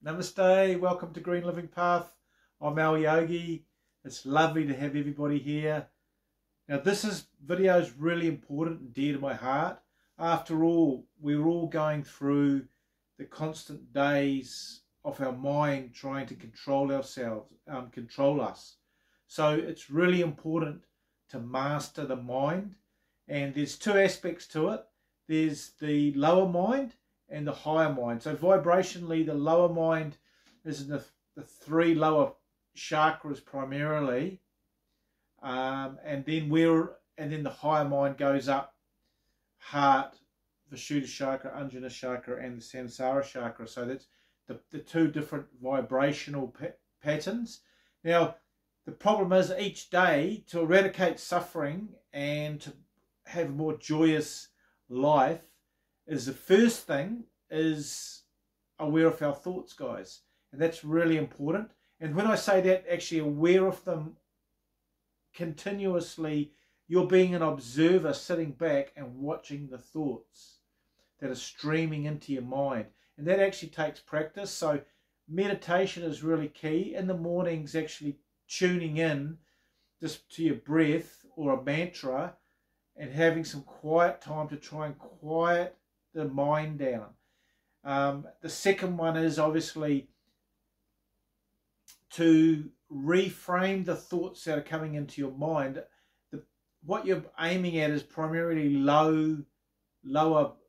Namaste, welcome to Green Living Path. I'm Al Yogi. It's lovely to have everybody here. Now this video is really important and dear to my heart. After all, we're all going through the constant days of our mind trying to control ourselves, control us. So it's really important to master the mind. And there's two aspects to it. There's the lower mind and the higher mind. So vibrationally, the lower mind is in the three lower chakras primarily, and then the higher mind goes up: heart, Vishuddha chakra, Anjana chakra, and the Sansara chakra. So that's the two different vibrational patterns. Now, the problem is each day, to eradicate suffering and to have a more joyous life, is the first thing is aware of our thoughts, guys. And that's really important. And when I say that, actually aware of them continuously, you're being an observer sitting back and watching the thoughts that are streaming into your mind. And that actually takes practice. So meditation is really key. In the mornings, actually tuning in just to your breath or a mantra and having some quiet time to try and quiet the mind down. The second one is obviously to reframe the thoughts that are coming into your mind. What you're aiming at is primarily lower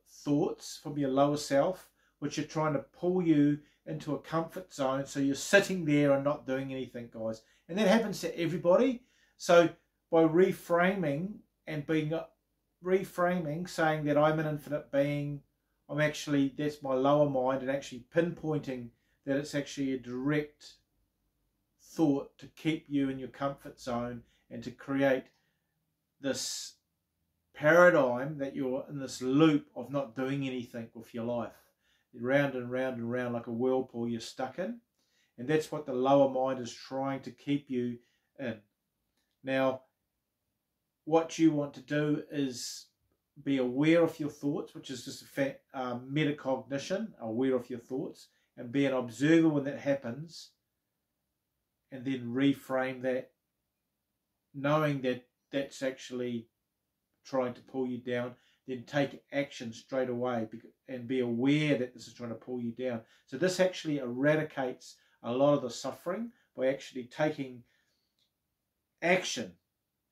thoughts from your lower self, which are trying to pull you into a comfort zone, so you're sitting there and not doing anything, guys. And that happens to everybody. So by reframing and saying that I'm an infinite being, that's my lower mind, and actually pinpointing that it's actually a direct thought to keep you in your comfort zone and to create this paradigm that you're in this loop of not doing anything with your life. Round and round and round like a whirlpool you're stuck in. And that's what the lower mind is trying to keep you in. Now, what you want to do is be aware of your thoughts, which is just a metacognition, aware of your thoughts, and be an observer when that happens, and then reframe that, knowing that that's actually trying to pull you down. Then take action straight away and be aware that this is trying to pull you down. So this actually eradicates a lot of the suffering by actually taking action,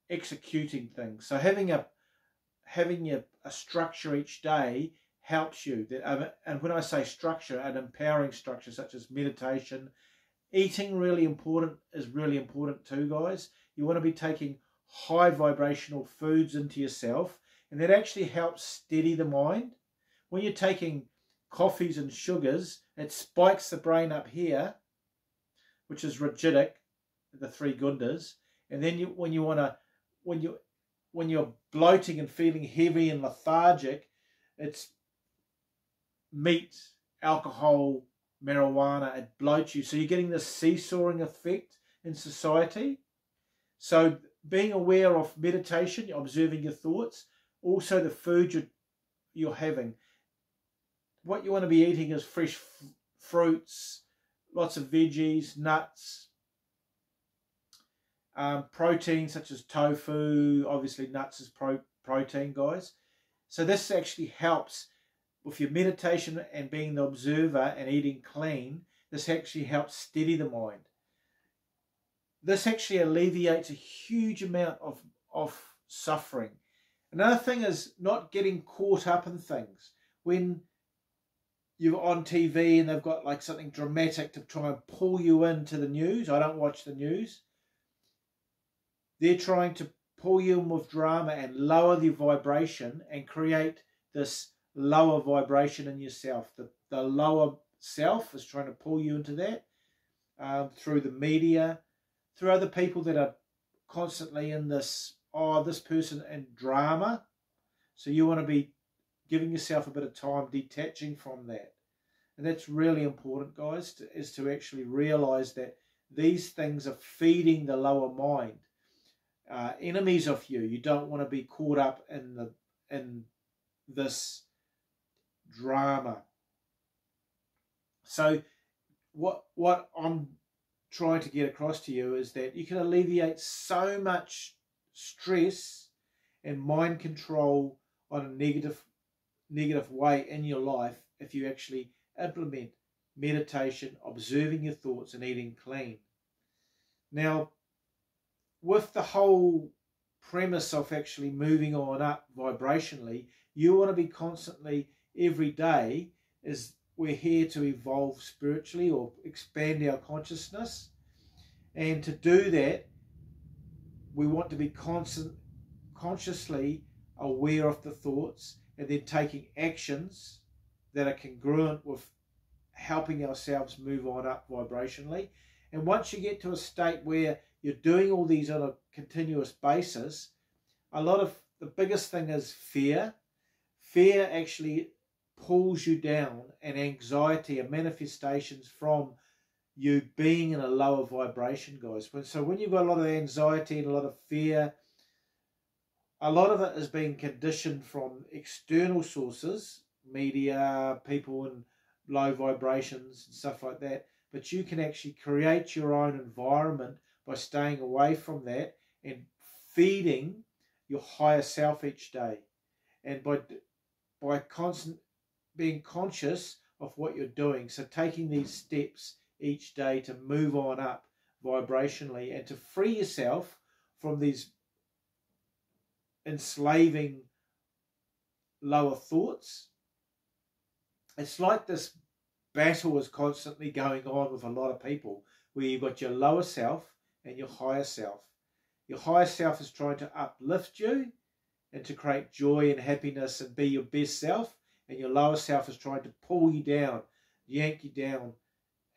executing things. So having a structure each day helps you. And when I say structure, an empowering structure such as meditation, eating is really important too, guys. You want to be taking high vibrational foods into yourself, and that actually helps steady the mind. When you're taking coffees and sugars, it spikes the brain up here, which is rajitic, the three gundas, and then when you're bloating and feeling heavy and lethargic, it's meat, alcohol, marijuana, it bloats you. So you're getting this seesawing effect in society. So being aware of meditation, observing your thoughts, also the food you're having. What you want to be eating is fresh fruits, lots of veggies, nuts, protein such as tofu. Obviously nuts is protein, guys. So this actually helps with your meditation and being the observer and eating clean. This actually helps steady the mind. This actually alleviates a huge amount of suffering. Another thing is not getting caught up in things. When you're on TV and they've got like something dramatic to try and pull you into the news. I don't watch the news. They're trying to pull you in with drama and lower the vibration and create this lower vibration in yourself. The lower self is trying to pull you into that through the media, through other people that are constantly in this person in drama. So you want to be giving yourself a bit of time detaching from that. And that's really important, guys, is to actually realize that these things are feeding the lower mind. Enemies of you. You don't want to be caught up in this drama. So what I'm trying to get across to you is that you can alleviate so much stress and mind control on a negative way in your life if you actually implement meditation, observing your thoughts, and eating clean. Now, with the whole premise of actually moving on up vibrationally, you want to be constantly, every day, is we're here to evolve spiritually or expand our consciousness. And to do that, we want to be consciously aware of the thoughts and then taking actions that are congruent with helping ourselves move on up vibrationally. And once you get to a state where you're doing all these on a continuous basis, the biggest thing is fear. Fear actually pulls you down, and anxiety are manifestations from you being in a lower vibration, guys. So when you've got a lot of anxiety and a lot of fear, a lot of it is being conditioned from external sources, media, people in low vibrations and stuff like that. But you can actually create your own environment by staying away from that and feeding your higher self each day. And by being conscious of what you're doing. So taking these steps each day to move on up vibrationally and to free yourself from these enslaving lower thoughts. It's like this battle is constantly going on with a lot of people, where you've got your lower self and your higher self. Your higher self is trying to uplift you and to create joy and happiness and be your best self, and your lower self is trying to pull you down, yank you down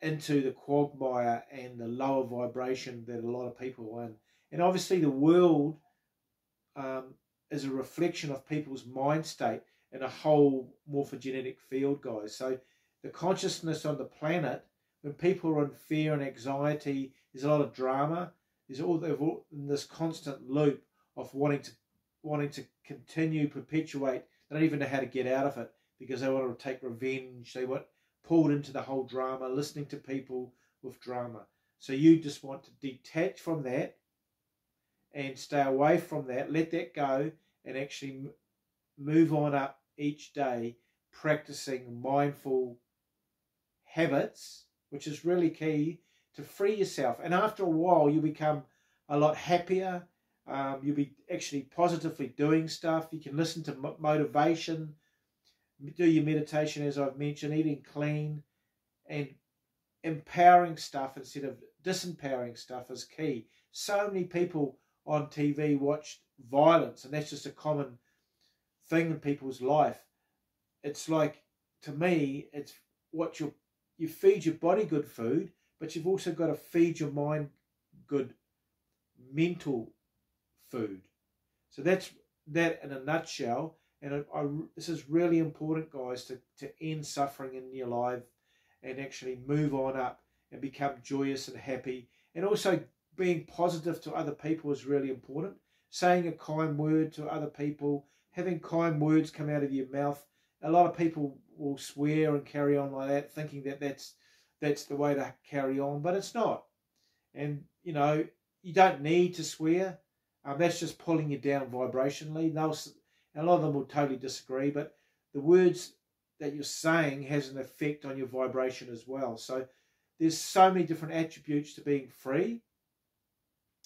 into the quagmire and the lower vibration that a lot of people are in. And obviously the world is a reflection of people's mind state in a whole morphogenetic field, guys. So the consciousness on the planet, when people are in fear and anxiety, there's a lot of drama. There's all in this constant loop of wanting to continue, perpetuate. They don't even know how to get out of it because they want to take revenge. They want pulled into the whole drama, listening to people with drama. So you just want to detach from that and stay away from that, let that go, and actually move on up each day, practicing mindful habits, which is really key to free yourself. And after a while, you become a lot happier. You'll be actually positively doing stuff. You can listen to motivation, do your meditation, as I've mentioned, eating clean, and empowering stuff instead of disempowering stuff is key. So many people on TV watch violence, and that's just a common thing in people's life. It's like, to me, it's what you feed your body good food, but you've also got to feed your mind good mental food. So that's that in a nutshell. And this is really important, guys, to end suffering in your life and actually move on up and become joyous and happy. And also being positive to other people is really important. Saying a kind word to other people, having kind words come out of your mouth. A lot of people will swear and carry on like that, thinking that that's the way to carry on, but it's not. And, you know, you don't need to swear. That's just pulling you down vibrationally. A lot of them will totally disagree, but the words that you're saying has an effect on your vibration as well. So there's so many different attributes to being free.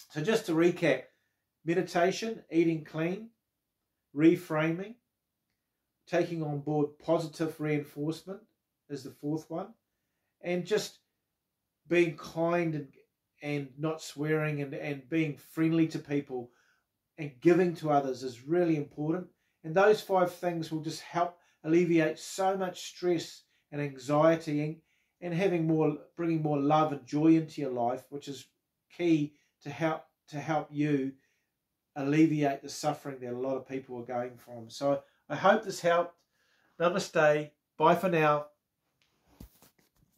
So just to recap, meditation, eating clean, reframing, taking on board positive reinforcement is the fourth one, and just being kind and not swearing and being friendly to people and giving to others is really important. And those 5 things will just help alleviate so much stress and anxiety and bringing more love and joy into your life, which is key to help you alleviate the suffering that a lot of people are going from. So I hope this helped. Namaste. Bye for now.